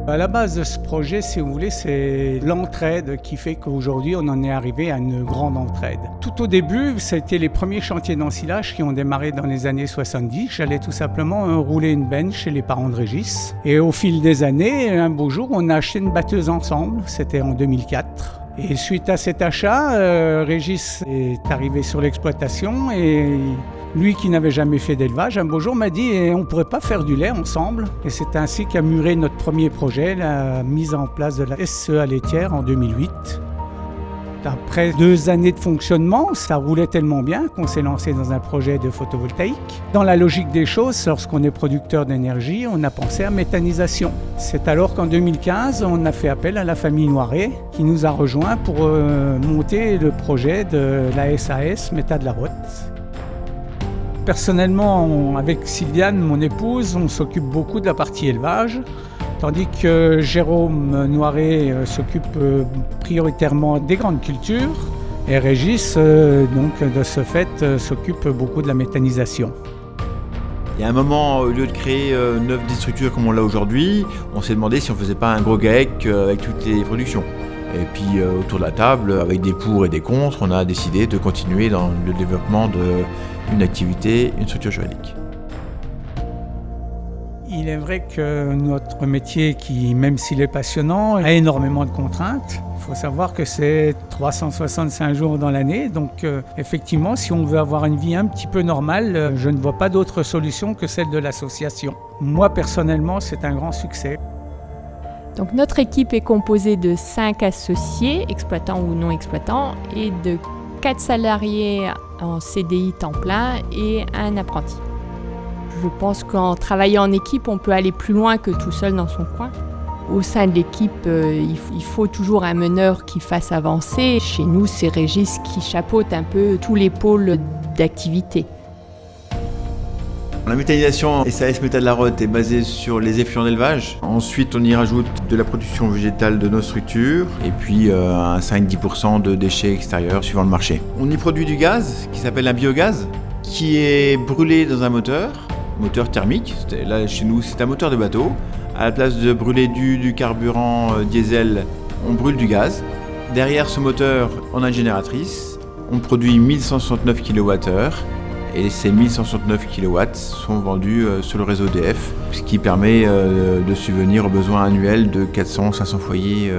À la base de ce projet, si vous voulez, c'est l'entraide qui fait qu'aujourd'hui, on en est arrivé à une grande entraide. Tout au début, c'était les premiers chantiers d'ensilage qui ont démarré dans les années 70. J'allais tout simplement rouler une benne chez les parents de Régis. Et au fil des années, un beau jour, on a acheté une batteuse ensemble. C'était en 2004. Et suite à cet achat, Régis est arrivé sur l'exploitation et lui qui n'avait jamais fait d'élevage, un beau jour m'a dit on ne pourrait pas faire du lait ensemble. Et c'est ainsi qu'a mûri notre premier projet, la mise en place de la SEA laitière en 2008. Après 2 années de fonctionnement, ça roulait tellement bien qu'on s'est lancé dans un projet de photovoltaïque. Dans la logique des choses, lorsqu'on est producteur d'énergie, on a pensé à méthanisation. C'est alors qu'en 2015, on a fait appel à la famille Noiret qui nous a rejoints pour monter le projet de la SAS Méta de la Rotte. Personnellement, avec Sylviane, mon épouse, on s'occupe beaucoup de la partie élevage, tandis que Jérôme Noiret s'occupe prioritairement des grandes cultures et Régis, donc, de ce fait, s'occupe beaucoup de la méthanisation. Il y a un moment, au lieu de créer 9 structures comme on l'a aujourd'hui, on s'est demandé si on ne faisait pas un gros GAEC avec toutes les productions. Et puis autour de la table, avec des pour et des contre, on a décidé de continuer dans le développement d'une activité, une structure juridique. Il est vrai que notre métier, qui, même s'il est passionnant, a énormément de contraintes. Il faut savoir que c'est 365 jours dans l'année, donc effectivement, si on veut avoir une vie un petit peu normale, je ne vois pas d'autre solution que celle de l'association. Moi, personnellement, c'est un grand succès. Donc notre équipe est composée de 5 associés, exploitants ou non exploitants, et de 4 salariés en CDI temps plein et un apprenti. Je pense qu'en travaillant en équipe, on peut aller plus loin que tout seul dans son coin. Au sein de l'équipe, il faut toujours un meneur qui fasse avancer. Chez nous, c'est Régis qui chapeaute un peu tous les pôles d'activité. La méthanisation SAS Méta de la Rotte est basée sur les effluents d'élevage. Ensuite, on y rajoute de la production végétale de nos structures et puis un 5-10% de déchets extérieurs suivant le marché. On y produit du gaz qui s'appelle un biogaz qui est brûlé dans un moteur thermique. Là, chez nous, c'est un moteur de bateau. À la place de brûler du carburant diesel, on brûle du gaz. Derrière ce moteur, on a une génératrice. On produit 1169 kWh. Et ces 1169 kW sont vendus sur le réseau EDF, ce qui permet de subvenir aux besoins annuels de 400-500 foyers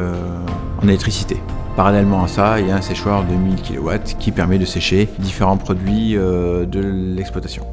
en électricité. Parallèlement à ça, il y a un séchoir de 1000 kW qui permet de sécher différents produits de l'exploitation.